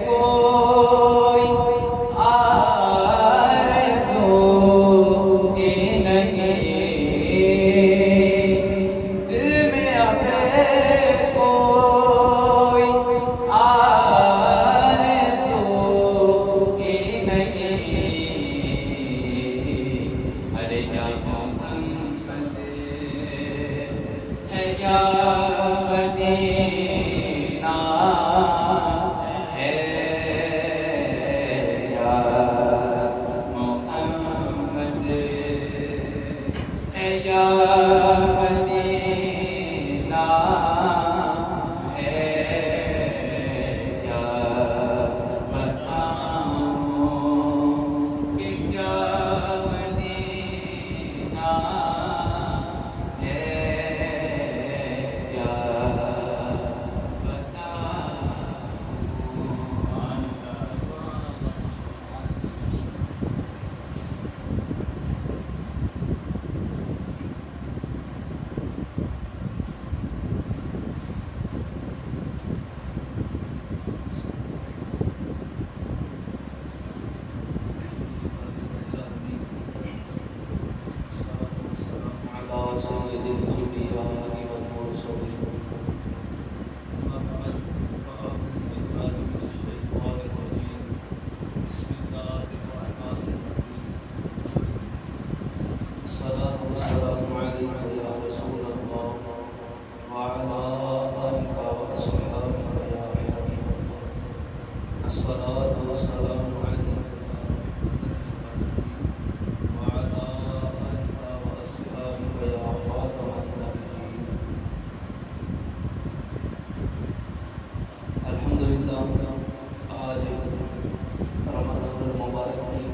کوئی آ رہے الصلاة والسلام عليك يا رسول الله وعلى آلك وأصحابك يا حبيب الله. الصلاة والسلام عليك وعلى آلك وأصحابك يا خاتم النبيين. الحمد لله. آج رمضان المبارک کی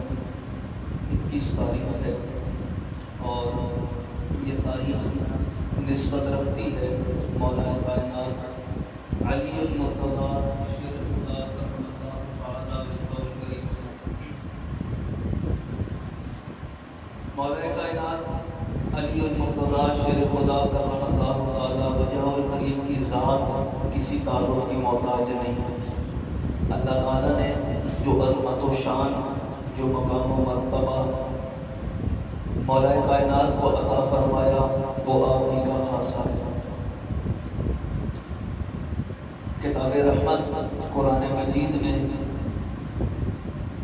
21 تاریخ ہے اور یہ تاریخ نسبت رکھتی ہے مولا کائنات علی المرتضیٰ شیر خدا کرم اللہ تعالیٰ وجہ کریم سے. مولا کائنات علی المرتضیٰ شیر خدا کرم اللہ تعالیٰ وجہ کریم کی ذات کسی تعارف کی محتاج نہیں ہے. اللہ تعالیٰ نے جو عظمت و شان، جو مقام و مرتبہ مولا کائنات کو عطا فرمایا وہ آپ ہی کا خاصہ ہے. کتاب رحمت قرآن مجید میں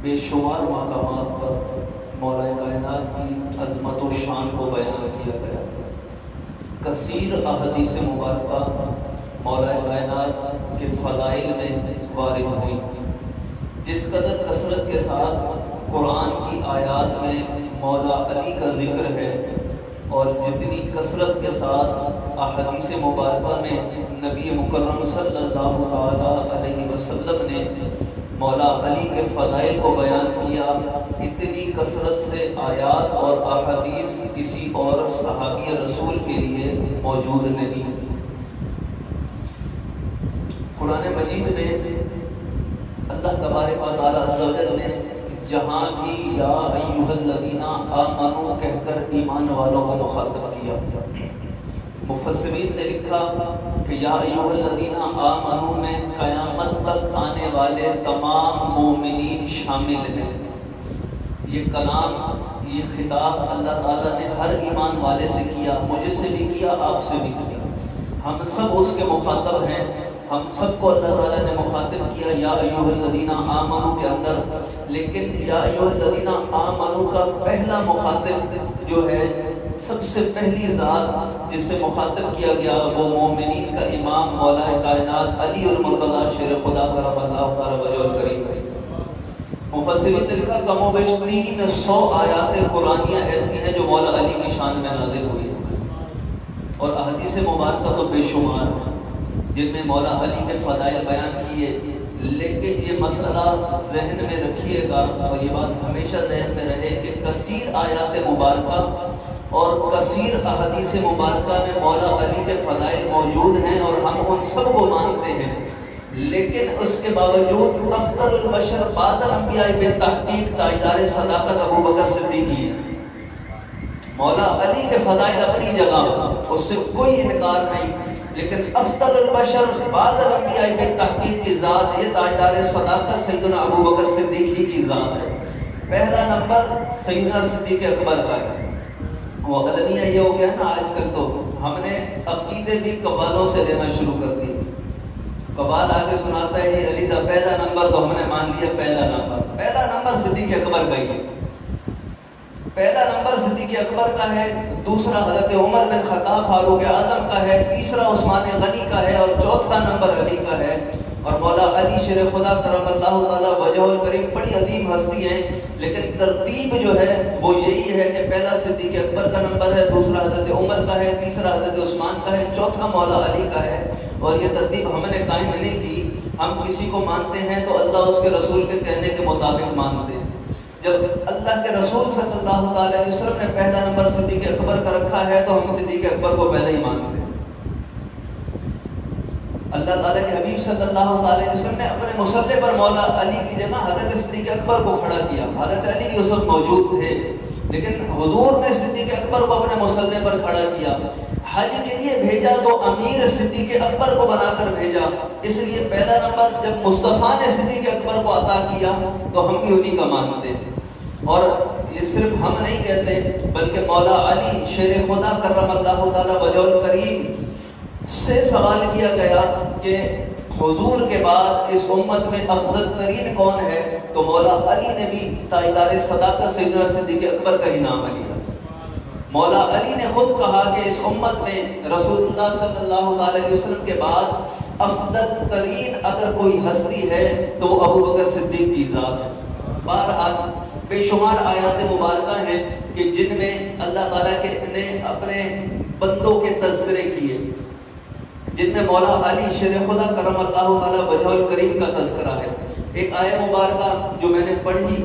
بے شمار مقامات پر مولا کائنات کی عظمت و شان کو بیان کیا گیا. کثیر احادیث مبارکہ مولا کائنات کے فضائل میں وارد ہوئی. جس قدر کثرت کے ساتھ قرآن کی آیات میں مولا علی کا ذکر ہے اور جتنی کثرت کے ساتھ احادیث مبارکہ میں نبی مکرم صلی اللہ علیہ وسلم نے مولا علی کے فضائل کو بیان کیا، اتنی کثرت سے آیات اور احادیث کسی اور صحابی رسول کے لیے موجود نہیں. قرآن مجید میں اللہ تبارک و تعالی عز و جل نے جہاں بھی یا ایھا الذین آمنوا کہہ کر ایمان والوں کو مخاطب کیا. مفسرین نے لکھا کہ یا ایھا الذین آمنوا میں قیامت تک آنے والے تمام مومنین شامل ہیں. یہ کلام، یہ خطاب اللہ تعالیٰ نے ہر ایمان والے سے کیا، مجھ سے بھی کیا، آپ سے بھی کیا. ہم سب اس کے مخاطب ہیں. ہم سب کو اللہ تعالیٰ نے مخاطب کیا یا ایھا الذین آمنوا کے اندر. لیکن یا ایھا الذین آمنوا کا پہلا مخاطب جو ہے، سب سے پہلی ذات جس سے مخاطب کیا گیا وہ مومنین کا امام مولا کائنات علی المرتضیٰ شیر خدا کرم اللہ تعالی وجہ کریم. مفسرین نے لکھا کم و بیش 300 آیات قرآنیہ ایسی ہیں جو مولا علی کی شان میں نازل ہوئی ہیں اور احادیث مبارکہ تو بے شمار ہیں جن میں مولا علی کے فضائل بیان کیے. لیکن یہ مسئلہ ذہن میں رکھیے گا اور یہ بات ہمیشہ ذہن میں رہے کہ کثیر آیات مبارکہ اور کثیر احادیث مبارکہ میں مولا علی کے فضائل موجود ہیں اور ہم ان سب کو مانتے ہیں. لیکن اس کے باوجود افضل البشر بعد الانبیاء بالتحقیق تاجدار صداقت ابو بکر صدیقی ہے. مولا علی کے فضائل اپنی جگہ، اس سے کوئی انکار نہیں، لیکن افضل البشر بعد الانبیاء بالتحقیق کی ذات یہ تاجدار صداقت سیدنا ابو بکر صدیقی کی ذات ہے. پہلا نمبر سیدنا صدیق اکبر کا ہے. وہ المیہ یہ ہو گیا نا، آج کل تو ہم نے عقیدے بھی قوالوں سے لینا شروع کر دی. قوال آگے سناتا ہے یہ علی دا پہلا نمبر، تو ہم نے مان لیا پہلا نمبر صدیق اکبر کا ہی ہے. پہلا نمبر صدیق اکبر کا ہے، دوسرا حضرت عمر بن خطاب فاروق اعظم کا ہے، تیسرا عثمان غنی کا ہے اور چوتھا نمبر علی کا ہے. اور مولا علی شیر خدا کرم اللہ تعالی وجہ الکریم بڑی عظیم ہستی ہیں، لیکن ترتیب جو ہے وہ یہی ہے کہ پہلا صدیق اکبر کا نمبر ہے، دوسرا حضرت عمر کا ہے، تیسرا حضرت عثمان کا ہے، چوتھا مولا علی کا ہے. اور یہ ترتیب ہم نے قائم نہیں کی. ہم کسی کو مانتے ہیں تو اللہ اس کے رسول کے کہنے کے مطابق مانتے ہیں. جب اللہ کے رسول صلی اللہ علیہ وسلم نے پہلا نمبر صدیق اکبر کا رکھا ہے تو ہم صدیق اکبر کو پہلے ہی مانتے ہیں. اللہ تعالیٰ کے حبیب صلی اللہ علیہ وسلم نے اپنے مصلی پر مولا علی کی جگہ حضرت صدیق اکبر کو کھڑا کیا. حضرت علی بھی اس وقت موجود تھے، لیکن حضور نے صدیق اکبر کو اپنے مصلی پر کھڑا کیا. حج کے لیے بھیجا تو امیر صدیق اکبر کو بنا کر بھیجا. اس لیے پہلا نمبر جب مصطفیٰ نے صدیق اکبر کو عطا کیا تو ہم بھی انہی کا مانتے ہیں. اور یہ صرف ہم نہیں کہتے بلکہ مولا علی شیر خدا کرم اللہ تعالی وجہ الکریم سے سوال کیا گیا کہ حضور کے بعد اس امت میں افضل ترین کون ہے، تو مولا علی نے بھی تاجدار صداقت سیدنا صدیق اکبر کا ہی نام لیا. مولا علی نے خود کہا کہ اس امت میں رسول اللہ صلی اللہ علیہ وسلم کے بعد افضل ترین اگر کوئی ہستی ہے تو وہ ابو بکر صدیق کی ذات ہے۔ بہرحال بے شمار آیات مبارکہ ہیں کہ جن میں اللہ تعالیٰ نے اپنے بندوں کے تذکرے کیے، جن میں مولا علی شیر خدا کرم اللہ تعالیٰ وجہ الکریم کا تذکرہ ہے۔ ایک آیت مبارکہ جو میں نے پڑھی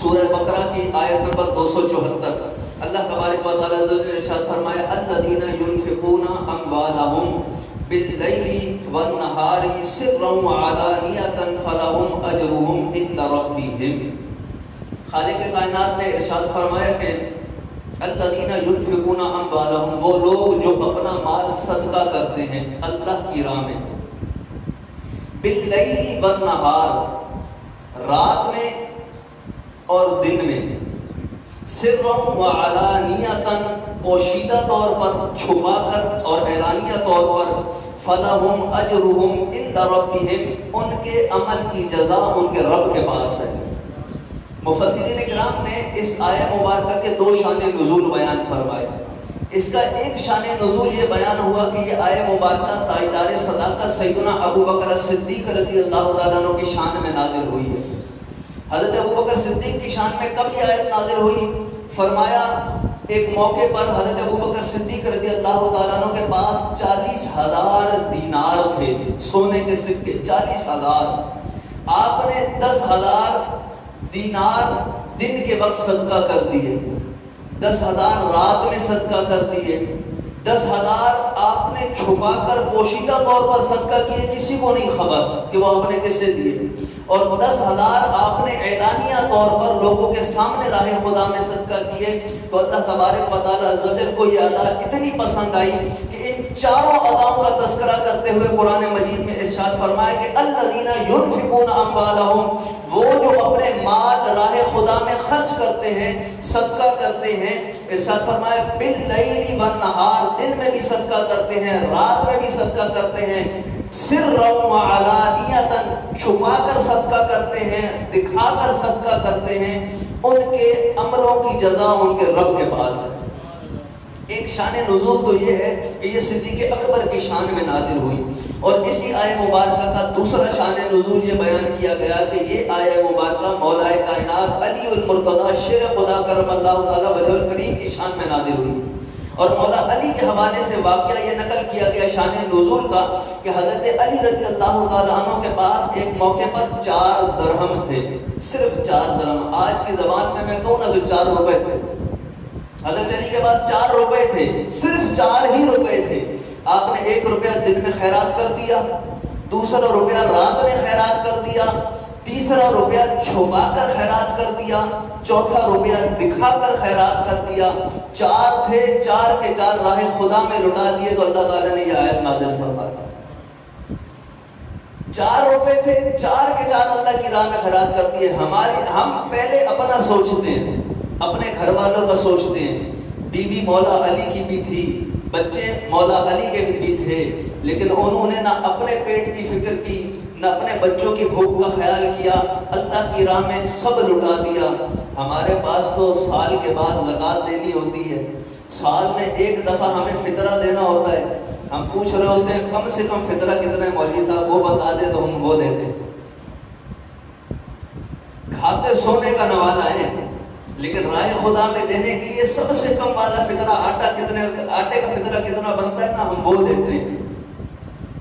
سورہ بقرہ کی آیت نمبر 274، اللہ تبارک و تعالیٰ نے ارشاد فرمایا الذین ينفقون اموالهم باللیل والنہار سرا وعلانیۃ فلہم اجرهم عند ربهم۔ خالق کائنات نے ارشاد فرمایا کہ الذین ينفقون اموالهم، وہ لوگ جو اپنا مال صدقہ کرتے ہیں اللہ کی راہ میں، باللیل والنہار، رات میں اور دن میں، سرا وعلانیۃ، پوشیدہ طور پر، چھپا کر اور اعلانیہ طور پر، فلہم اجرہم عند ربہم، ان کے عمل کی جزا ان کے رب کے پاس ہے۔ مفسرین کرام نے اس آیہ مبارکہ کے دو شان نزول بیان فرمائے۔ اس کا ایک شان نزول یہ بیان ہوا کہ یہ آیہ مبارکہ تاجدار صداقت سیدنا ابو بکر صدیق رضی اللہ تعالیٰ عنہ کی شان میں نازل ہوئی ہے۔ حضرت ابو بکر صدیق کی شان میں کب یہ آیت نازل ہوئی؟ فرمایا ایک موقع پر حضرت ابو بکر صدیق رضی اللہ تعالیٰ عنہ کے پاس 40,000 دینار تھے، سونے کے سکے 40,000۔ آپ نے 10,000 دینار دن کے وقت صدقہ کر دیے، 10,000 رات میں صدقہ کر دیے، 10,000 آپ نے چھپا کر پوشیدہ طور پر صدقہ کیے، کسی کو نہیں خبر کہ وہ آپ نے کسے دیے، اور 10,000 آپ نے اعلانیہ طور پر لوگوں کے سامنے راہ خدا میں صدقہ کیے۔ تو اللہ تبارک و تعالیٰ عز و جل کو یہ ادا اتنی پسند آئی کہ ان چاروں اداؤں کا تذکرہ کرتے ہوئے قرآن مجید میں ارشاد فرمایا کہ الذین ينفقون اموالهم، وہ جو اپنے مال راہ خدا میں خرچ کرتے ہیں، صدقہ کرتے ہیں، ارشاد فرمایا باللیل والنہار، دن میں بھی صدقہ کرتے ہیں، رات میں بھی صدقہ کرتے ہیں، سرا وعلانیۃ، چھپا کر صدقہ کرتے ہیں، دکھا کر صدقہ کرتے ہیں، ان کے عملوں کی جزا ان کے رب کے پاس ہے۔ ایک شان نزول تو یہ ہے کہ یہ صدیق اکبر کی شان میں نازل ہوئی، اور اسی آیہ مبارکہ کا دوسرا شان نزول یہ بیان کیا گیا کہ یہ آیہ مبارکہ مولا کائنات علی المرتضی شیر خدا کرم اللہ تعالیٰ وجہ الکریم کی شان میں نازل ہوئی۔ اور مولا علی کے حوالے سے واقعہ یہ نقل کیا گیا شان نزول کا کہ حضرت علی رضی اللہ تعالیٰ عنہ کے پاس ایک موقع پر 4 درہم تھے، صرف 4 درہم، آج کی زبان میں کہوں نا تو 4 روپے تھے۔ حضرت علی کے پاس 4 روپے تھے، صرف 4 ہی روپے تھے۔ آپ نے 1 روپیہ دن میں خیرات کر دیا، دوسرا روپیہ رات میں خیرات کر دیا، تیسرا روپیہ چھپا کر خیرات کر دیا، چوتھا روپیہ دکھا کر خیرات کر دیا۔ 4 تھے، 4 کے 4 راہ خدا میں لٹا دیے تو اللہ تعالیٰ نے یہ آیت نازل فرمائی۔ 4 روپے تھے، 4 کے 4 اللہ کی راہ میں خیرات کر دیے۔ ہم پہلے اپنا سوچتے ہیں، اپنے گھر والوں کا سوچتے ہیں، بیوی مولا علی کی بھی تھی، بچے مولا علی کے بھی تھے، لیکن انہوں نے نہ اپنے پیٹ کی فکر کی، نہ اپنے بچوں کی بھوک کا خیال کیا، اللہ کی راہ میں سب لٹا دیا۔ ہمارے پاس تو سال کے بعد زکوٰۃ دینی ہوتی ہے، سال میں 1 دفعہ ہمیں فطرہ دینا ہوتا ہے۔ ہم پوچھ رہے ہوتے ہیں کم سے کم فطرہ کتنا ہے مولوی صاحب، وہ بتا دے تو ہم وہ دیتے۔ کھاتے سونے کا نوالا ہے، لیکن راہ خدا میں دینے کے لیے سب سے کم والا فطرہ آٹے کا فطرہ کتنا بنتا ہے نا، ہم وہ دیتے ہیں۔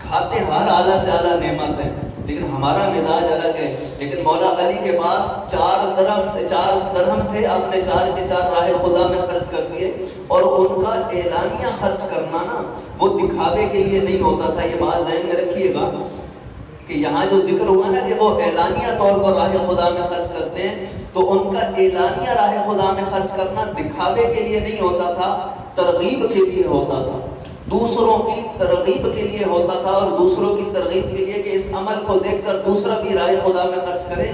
کھاتے ہر اعلیٰ سے اعلیٰ نعمت ہے، لیکن ہمارا مزاج الگ ہے۔ لیکن مولا علی کے پاس 4 درہم تھے، آپ نے 4 کے 4 راہ خدا میں خرچ کر دیے، اور ان کا اعلانیہ خرچ کرنا نا وہ دکھاوے کے لیے نہیں ہوتا تھا۔ یہ بات ذہن میں رکھیے گا کہ یہاں جو ذکر ہوا نا کہ وہ اعلانیہ طور پر راہ خدا میں خرچ کرتے ہیں، تو ان کا اعلانیہ راہ خدا میں خرچ کرنا دکھاوے کے لیے نہیں ہوتا تھا، ترغیب کے لیے ہوتا تھا، دوسروں کی ترغیب کے لیے ہوتا تھا، اور دوسروں کی ترغیب کے لیے کہ اس عمل کو دیکھ کر دوسرا بھی راہ خدا میں خرچ کرے۔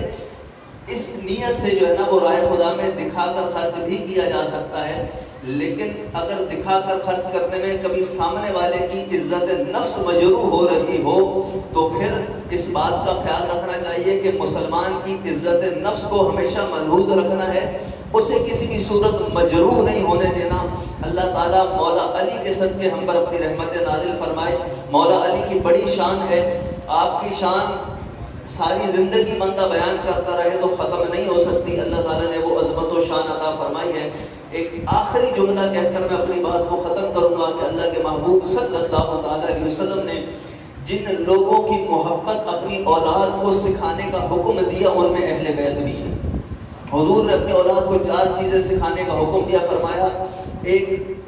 اس نیت سے جو ہے نا وہ راہ خدا میں دکھا کر خرچ بھی کیا جا سکتا ہے، لیکن اگر دکھا کر خرچ کرنے میں کبھی سامنے والے کی عزت نفس مجروح ہو رہی ہو تو پھر اس بات کا خیال رکھنا چاہیے فرمائیے کہ مسلمان کی عزت نفس کو ہمیشہ محفوظ رکھنا ہے، اسے کسی بھی صورت مجروح نہیں ہونے دینا۔ اللہ تعالیٰ مولا علی کے صدقے ہم پر اپنی رحمت نازل فرمائے۔ مولا علی کی بڑی شان ہے، آپ کی شان ساری زندگی بندہ بیان کرتا رہے تو ختم نہیں ہو سکتی۔ اللہ تعالیٰ نے وہ عظمت و شان عطا فرمائی ہے۔ ایک آخری جملہ کہہ کر میں اپنی بات کو ختم کروں گا کہ اللہ کے محبوب صلی اللہ تعالیٰ علیہ وسلم نے جن لوگوں کی محبت اپنی اولاد کو سکھانے کا حکم دیا ان میں اہل بیت بھی ہیں۔ حضور نے اپنی اولاد کو 4 چیزیں سکھانے کا حکم دیا، فرمایا ایک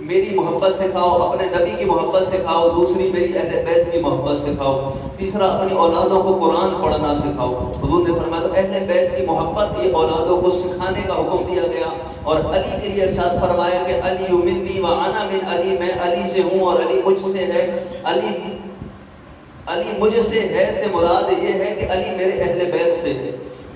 میری محبت سکھاؤ، اپنے نبی کی محبت سکھاؤ، دوسری میری اہل بیت کی محبت سکھاؤ، تیسرا اپنی اولادوں کو قرآن پڑھنا سکھاؤ۔ حضور نے فرمایا تو اہل بیت کی محبت یہ اولادوں کو سکھانے کا حکم دیا گیا۔ اور علی کے لیے ارشاد فرمایا کہ علی منی و انا من علی، میں علی سے ہوں اور علی مجھ سے ہے۔ علی مجھ سے ہے سے مراد یہ ہے کہ علی میرے اہل بیت سے ہے،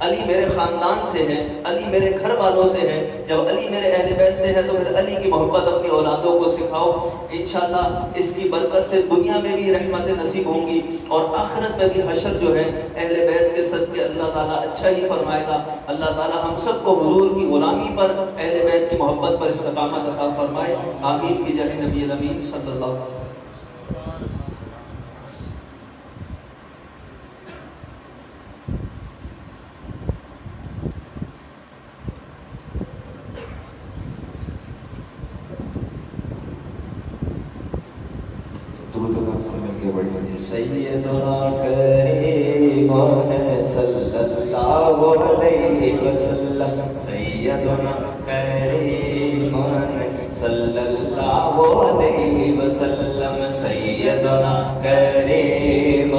علی میرے خاندان سے ہے، علی میرے گھر والوں سے ہے۔ جب علی میرے اہل بیت سے ہے تو پھر علی کی محبت اپنی اولادوں کو سکھاؤ۔ انشاءاللہ اس کی برکت سے دنیا میں بھی رحمت نصیب ہوں گی اور آخرت میں بھی حشر جو ہے اہل بیت کے صدقے اللہ تعالیٰ اچھا ہی فرمائے گا۔ اللہ تعالیٰ ہم سب کو حضور کی غلامی پر، اہل بیت کی محبت پر استقامت عطا فرمائے۔ آمین کی جاہ نبی الامین صلی اللہ علیہ وسلم۔ سیدنا کریم صلی اللہ علیہ وسلم، سیدنا کریم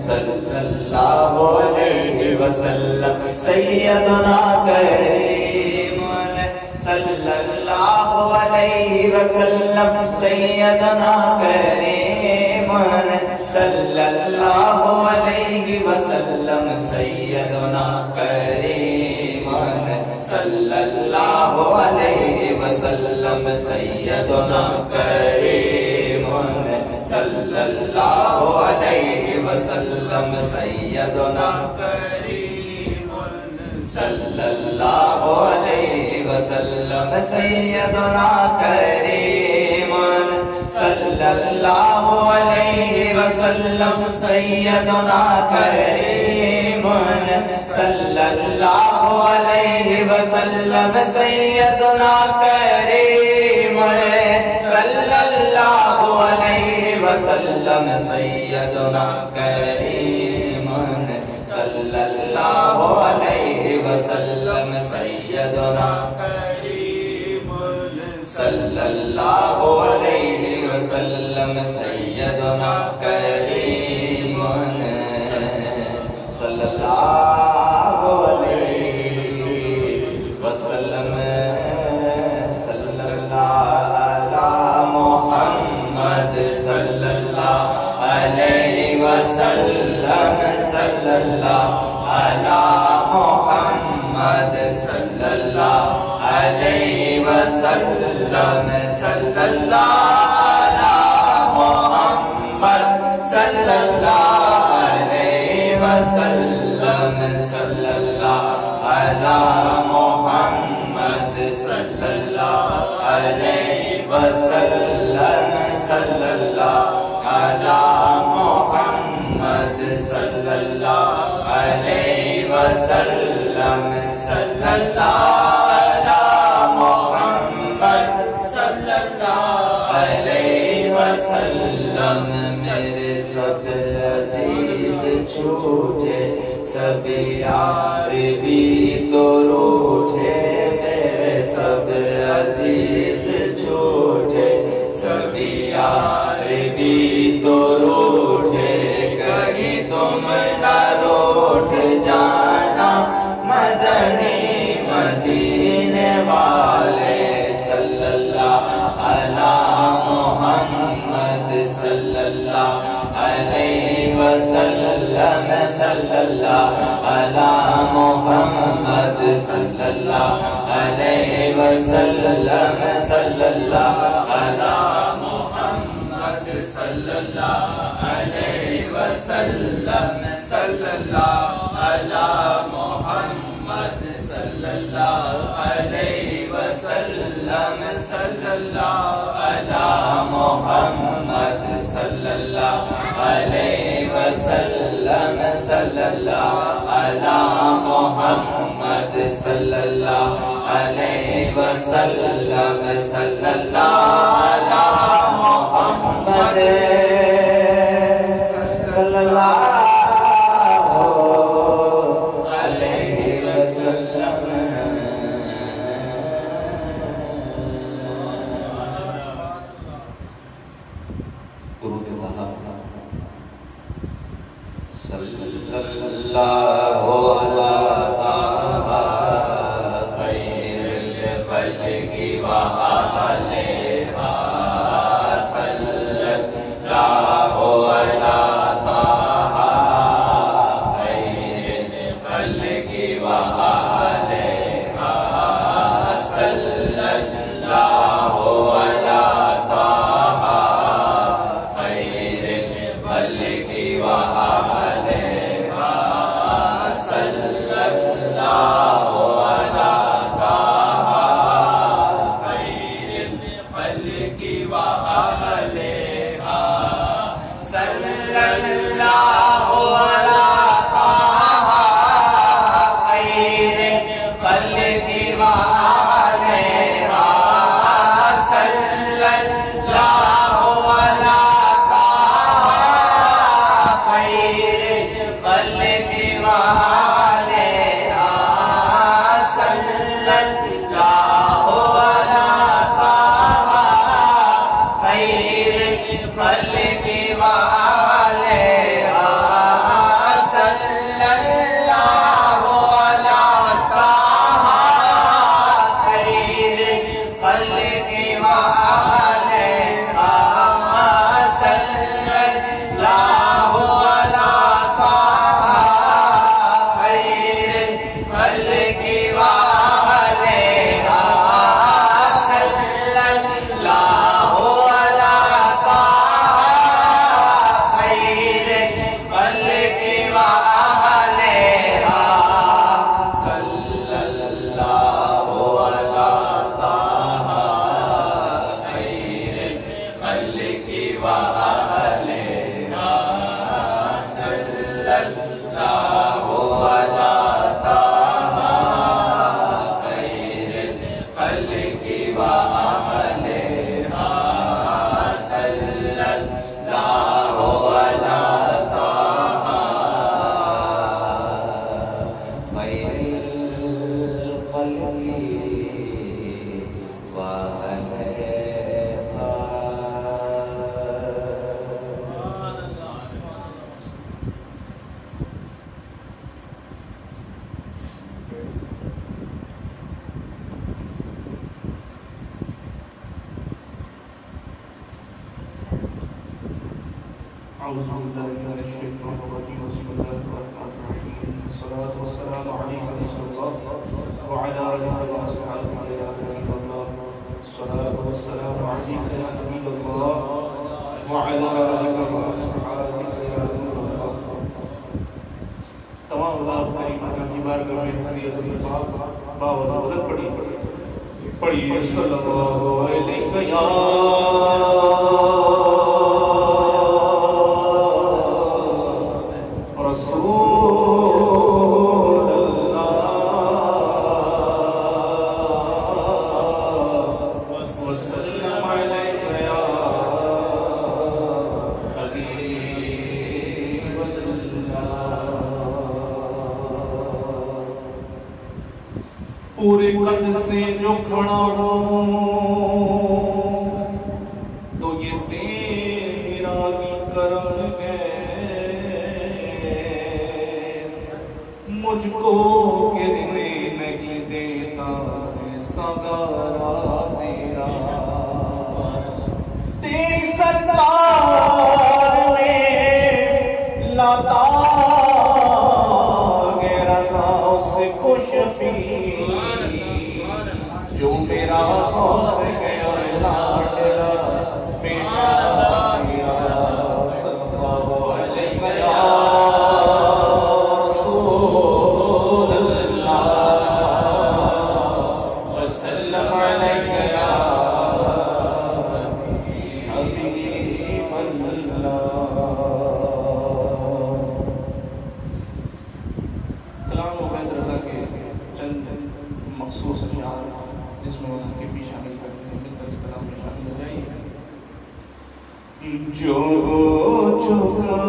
صلی اللہ علیہ وسلم، سیدنا کریم صلی اللہ علیہ وسلم، سیدنا کریم صلی اللہ علیہ وسلم، سیدنا کریم صلی اللہ علیہ وسلم، سیدنا کریم صلی اللہ علیہ وسلم، سیدنا کریم صلی اللہ علیہ وسلم، سیدنا کریم صلی اللہ علیہ وسلم، سیدنا کریم صلی اللہ علیہ وسلم، سیدنا کریم صلی اللہ علیہ وسلم، سیدنا کریم صلی اللہ علیہ وسلم، سیدنا کریم صلی اللہ علیہ وسلم، سیدنا کریم صلی اللہ علیہ وسلم، سیدنا کریم صلی اللہ علیہ وسلم، صلی اللہ علی محمد صلی اللہ علیہ وسلم، صلی اللہ علی محمد صلی اللہ علیہ وسلم، صلی اللہ صلی اللہ علیہ وسلم، صلی اللہ علی محمد صلی اللہ علیہ وسلم، صلی اللہ علی محمد صلی اللہ علیہ وسلم، صلی اللہ علی محمد صلی اللہ علیہ وسلم۔ میرے سب عزیز چھوٹے، سب یار بھی تو روٹھے، میرے سب عزیز چھوٹے، سب یار بھی تو روٹھے، کہیں تم نہ روٹھ جانا مدنی مدینے والے، صلی اللہ علی محمد صلی اللہ علیہ وسلم، صلی اللہ علی محمد صلی اللہ علیہ وسلم، صلی اللہ علی محمد صلی اللہ علیہ وسلم، صلی اللہ علی علیہ وسلم صلی اللہ علی محمد صلی اللہ علیہ وسلم صلی اللہ علی محمد صلی اللہ علیہ وسلم صلی اللہ علی محمد صلی اللہ علیہ وسلم. درود طہا صلی اللہ علی طہا خیر الخلق وآلہ صلی اللہ علی طہا خیر الخلق وآلہ صلی اللہ علی طہا خیر الخلق وآلہ صلی اللہ علی طہا خیر الخلق وآلہ صلی اللہ علی طہا خیر الخلق وآلہ صلی اللہ علی طہا خیر الخلق وآلہ صلی اللہ علی طہا خیر الخلق وآلہ صلی اللہ علی طہا خیر الخلق وآلہ صلی اللہ علی طہا خیر الخلق وآلہ صلی اللہ علی طہا خیر الخلق وآلہ صلی اللہ علی طہا خیر الخلق وآلہ صلی اللہ علی طہا خیر الخلق وآلہ صلی اللہ علی طہا خیر الخلق أعوذ بالله من الشيطان الرجيم بسم الله الرحمن الرحيم الصلاة والسلام عليك يا رسول الله وعلى آلك وأصحابك يا حبيب الله الصلاة والسلام عليك يا حبيب الله وعلى آلك وأصحابك يا نور الله. تمام اللہ کریم کی بارگاہ میں ہماری عظمت پاک باوجود پڑھی صلی اللہ علیہ یا پورے قد سے جو کھڑا ہوں تو یہ تیرا ہی کرم ہے مجھ کو گرنے نہیں دیتا ہے سگارا تیرا تیری سرکار میں لاتا رضا سے خوش بھی جو میرا ہوس گیا لاڈلا میرا دیا صلی اللہ علیہ یا رسول اللہ اشعار جس میں ان کے بھی شامل کرتے ہیں، مل کر اس کلام میں شامل ہو جائیے۔ جو چکا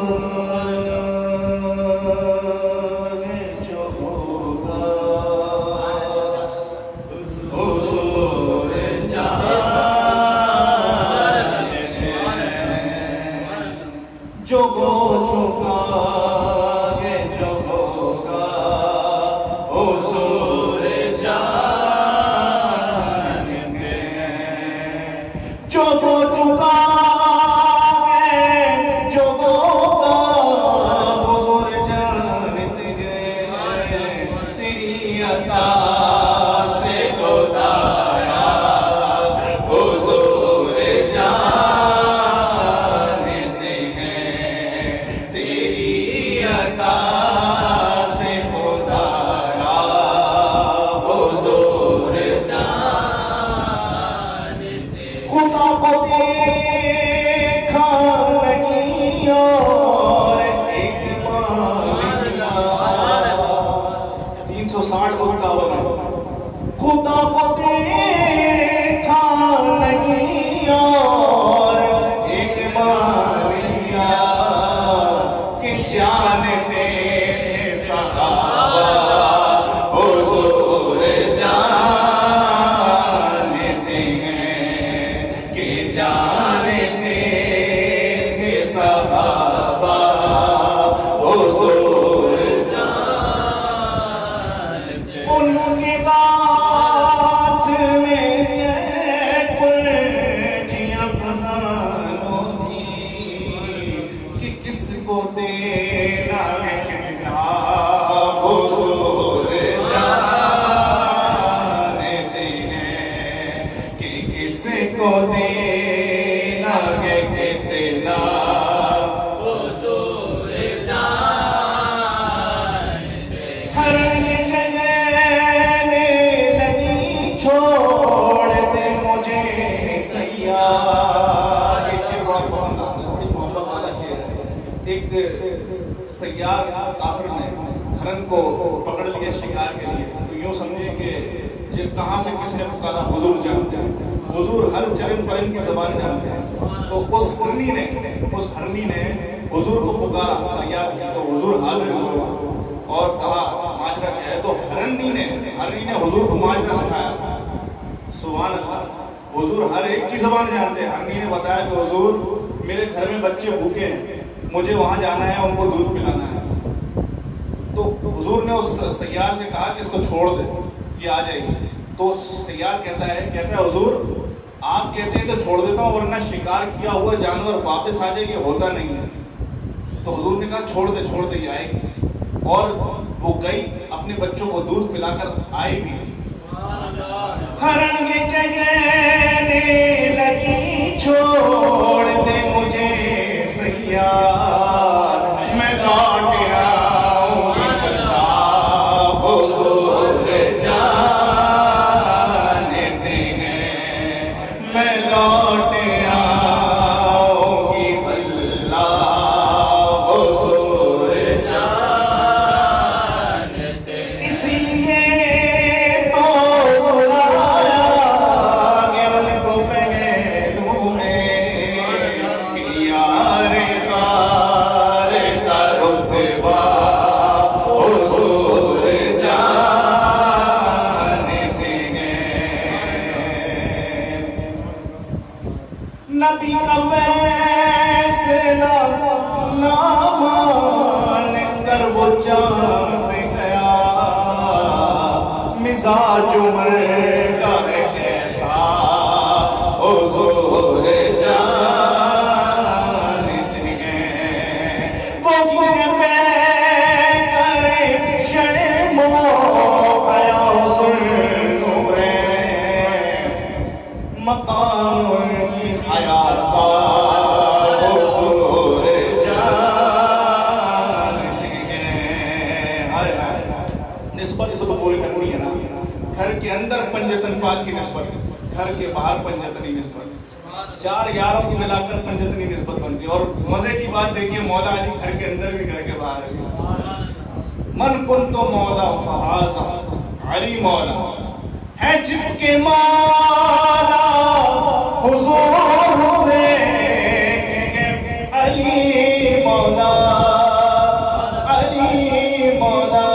سیار کافر نے ہرن کو پکڑ لیا شکار کے لیے، تو یوں سمجھے کہ جب کہاں سے کس نے پکارا، حضور جانتے ہیں، حضور ہر چرند پرند کی زبان جانتے ہیں۔ تو اس ہرنی نے حضور کو پکارا، فریاد کی، تو حضور حاضر ہوا اور کہا ماجرا کیا ہے۔ تو ہرنی نے حضور کو ماجرا سنایا۔ سبحان اللہ، حضور ہر ایک کی زبان جانتے ہیں۔ ہرنی نے بتایا کہ حضور میرے گھر میں بچے بھوکے ہیں، مجھے وہاں جانا ہے، ان کو دودھ پلانا ہے۔ تو حضور نے اس سیار سے کہا کہ اس کو چھوڑ دے، یہ آ جائے گی۔ تو سیار کہتا ہے حضور آپ کہتے ہیں تو چھوڑ دیتا ہوں، ورنہ شکار کیا ہوا جانور واپس آ جائے گی، ہوتا نہیں ہے۔ تو حضور نے کہا چھوڑ دے، یہ آئے گی۔ اور وہ گئی، اپنے بچوں کو دودھ پلا کر آئی بھی۔ ہرن کے کہنے لگی چھوڑ دے مجھے سیار، میں لوٹ آؤں گی اللہ حضور جانتے ہیں، میں لوٹ آؤں گی اللہ حضور جانتے ہیں۔ اس لیے تو سنایا کہ ان کو پہلو میں یار غار کا رتبہ حضور جانتے ہیں۔ نبی کا فیصلہ نہ مان کر وہ جان سے گیا، مزاج عمر کا ہے کیسا حضور جانتے ہیں۔ وہ مجھے پہ کرے شرم و حیا سن نورے، مقام ان کی حیات کا حضور جانتے ہیں۔ نسبت تو پوری کرنی ہے نا، گھر کے اندر پنجتن پاک کی نسبت، گھر کے باہر پنجتنی نسبت، چار یاروں کو ملا کر پنجتنی نسبت بنتی ہے۔ اور مزے کی بات دیکھیے، مولا علی گھر کے اندر بھی گھر کے باہر بھی۔ من کنت مولا فہذا علی مولا، ہے جس کے مولا حضور سے علی مولا علی مولا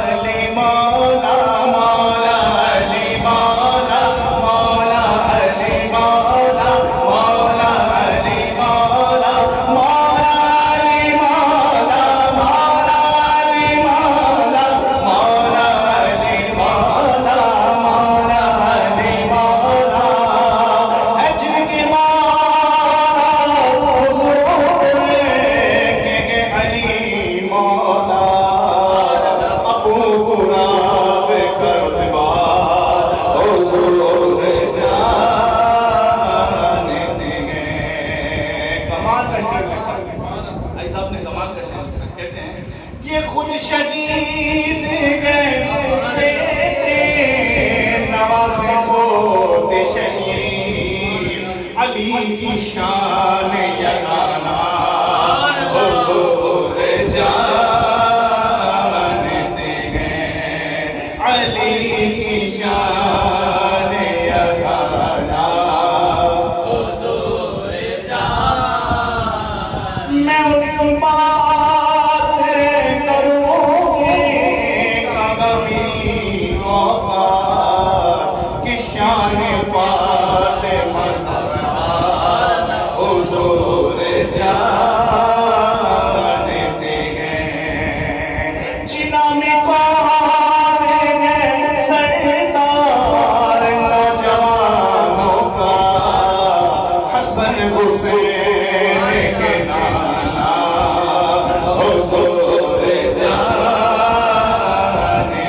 علی مولا مولا علی مولا مولا علی مولا مولا علی مولا مولا علی مولا مولا علی مولا مولا علی مولا مولا علی مولا ہے جن کے مولا حضور کے علی مولا ابو تراب کردبار حضور جانے دیں کمال کا شعر لکھا بھائی صاحب نے کمال کا شعر لکھا کہتے ہیں یہ خود شہید گئے نواز ہوتے شہید علی کی شان یگانا حضور جانتے ہیں علی کی شان یگانا حضور میں ان بات کروں گی قدمی موقع کی شان فاطمہ زہرا حضور جانتے ہیں جنا میں کون ہے سردار نوجوانوں کا حسن حسین کے نانا حضور جانتے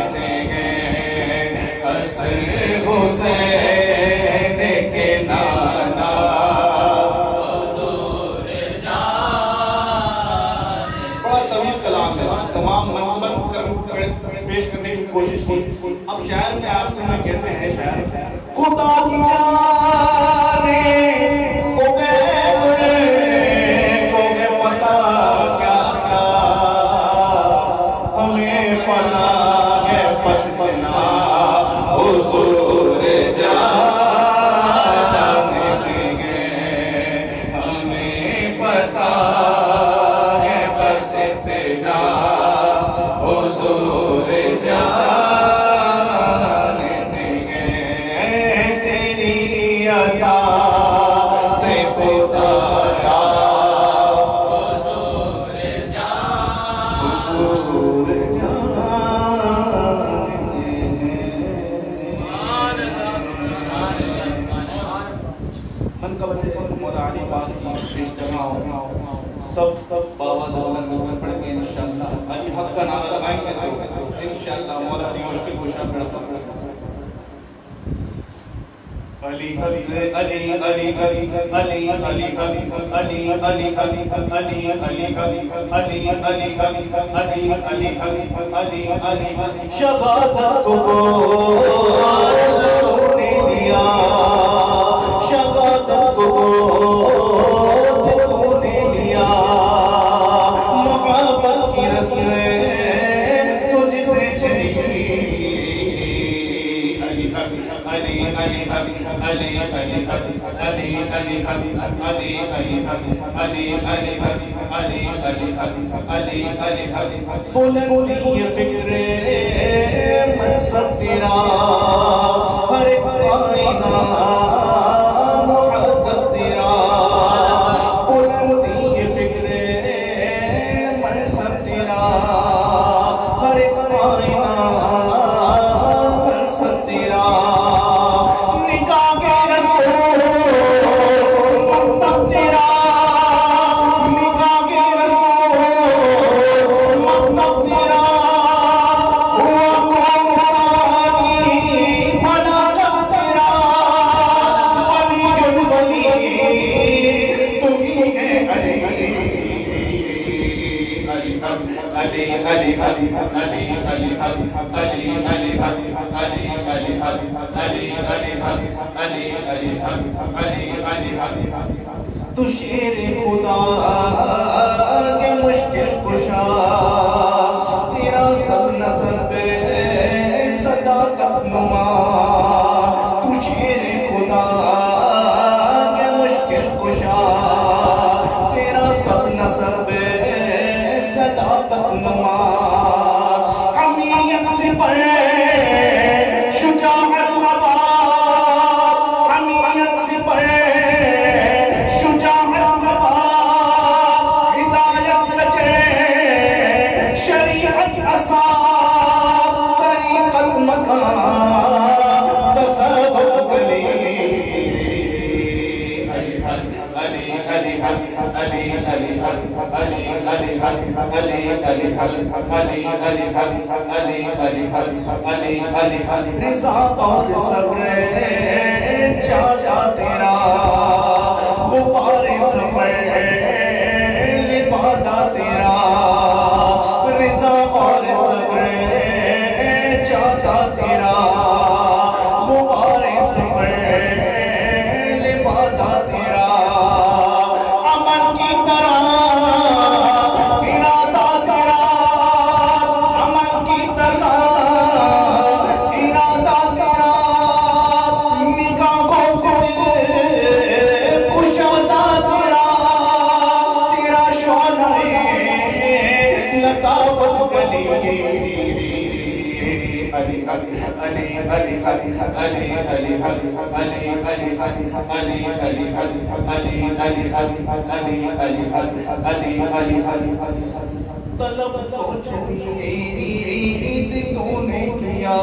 ہیں حسن حسین کے نانا حضور جانتے بڑا طویل کلام ہے تمام منظمت پیش کرنے کی کوشش کی اب شاعر میں آپ میں کہتے ہیں شاعر خدا کی جانے کو گئے پتا کیا کیا ہمیں پتا ہے پس پنا حضور جانتے ہیں ہمیں پتا ہے بس تیرا حضور جانتے ہیں تیری عطا سے خدایا حضور جانتے من کا بندے مولا علی پاک کی پیش کرنا ہوگا سب بابا زولن میں پڑھ کے انشاءاللہ علی حق کا نعرہ لگائیں گے تو انشاءاللہ مولا علی مشکل کو شاہ پڑھتا ہوں علی علی علی علی علی علی علی علی علی علی علی علی علی علی شفاعت کو نے دیا شفاعت کو نے لیا محبت کی رسمیں تجھ سے چلی علی علی علی علی علی علی علی علی علی علی علی علی علی علی بلندی یہ فکر منصب تیرا ہر ایک آئینہ محبت تیرا بلندی یہ فکر منصب تیرا ہر ایک آئینہ منصب تیرا تو شیر خدا کے مشکل کشا تیرا سب نسب صداقت نما رضا اور صبر چاہتا تیرا غبار صبر لبادہ تیرا رضا اور صبر چاہتا تیرا غبار صبر لبادہ تیرا عمل کی طرح ارادہ تیرا عمل کی طرح ارادہ تیرا نگاہوں سے کشادہ تیرا تیرا شعلہ لطافت گلی علی علی علی علی علی علی علی علی علی علی علی علی علی علی طلب تو شدید تو نے کیا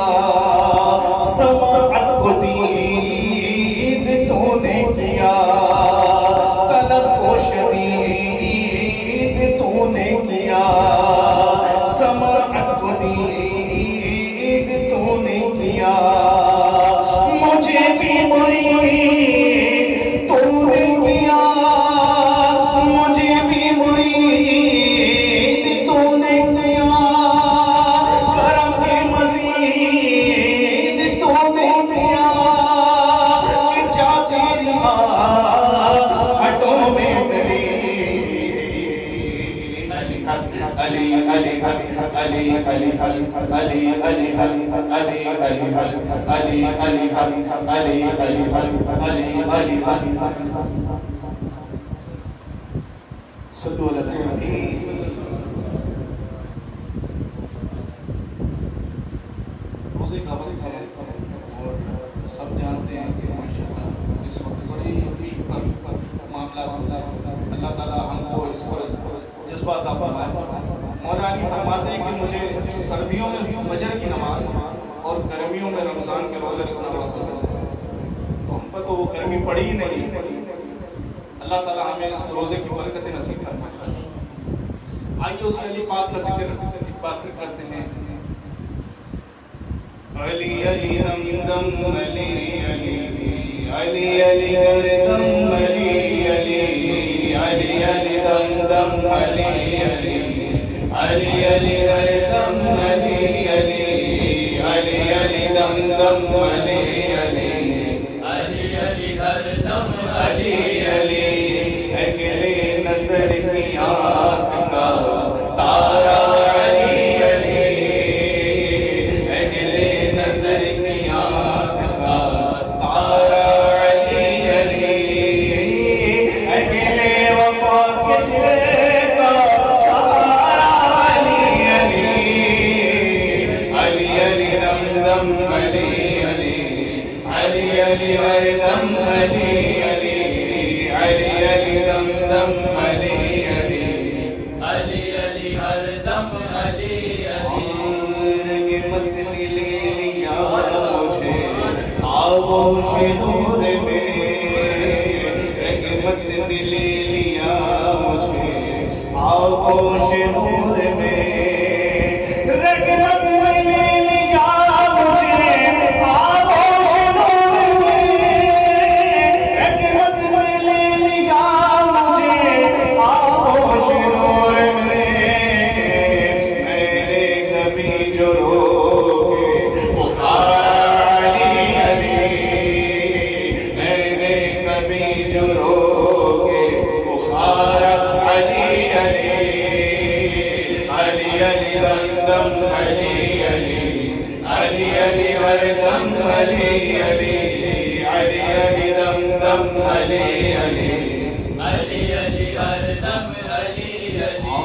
سماعت کو دید تو نے کیا طلب کو شدید تو نے کیا سماعت کو دید تو نے کیا مجھے بھی مرید تو نے کیا مجھے بھی مرید تو نے کیا کرم کے مزید تو نے کیا کہ جا تیری ہٹوں میں گلی علی علی علی علی علی علی علی علی علی علی علی علی علی علی صلو علی الحبیب روزے کا وقت ہے اور سب جانتے ہیں کہ ماشاءاللہ اس وقت بڑی پیک پر معاملات ہوتا ہے اللہ تعالیٰ ہم کو اس پر جذبہ عطا فرمائے مولانا فرماتے ہیں کہ مجھے سردیوں میں فجر کی نماز اور گرمیوں میں رمضان کے روزے رکھنا بڑا پسند ہے تو ہم پر تو وہ گرمی پڑی ہی نہیں اللہ تعالیٰ ہمیں اس روزے کی برکتیں نصیب فرمائے آئیے اس علی پاک کا ذکر ایک بار پھر کرتے ہیں علی علی دم دم علی علی علی علی گردم علی علی علی علی دم دم علی علی علی علی گردم علی علی علی علی دم دم علی علی علی علی گردم علی علی اگلے نظر کی آنکھ کا تارا علی علی اگلے نظر کی آنکھ کا تارا علی علی اگلے وفا کے دل کا سہارا علی علی علی علی دم دم علی علی علی علی دم علی علی علی علی دم دم علی علی علی علی ہر دم علی علی رنگ مت نے لے لیا مجھے آغوش نور میں رنگ مت نے لے لیا مجھے آغوش نور میں رنگ مت نے لے لیا مجھے آغوش نور میں رنگ مت نے لے لیا مجھے آغوش نور میں میں نے کبھی جو رو کے پکارا علی علی میں نے کبھی جو رو کے پکارا علی علی علی علی دم دم علی علی علی علی ہر دم علی علی علی علی دم دم علی علی علی علی ہر دم علی علی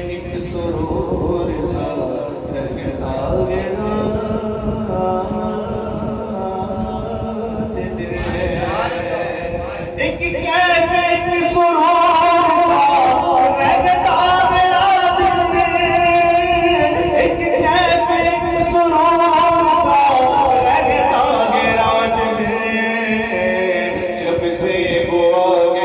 ایک سرور سا رہتا گیا ایک کیف ایک سرور سا رہتا گیا دل میں ایک کیف ایک سرور سا رہتا گیا دل میں جب سے وہ آ گیا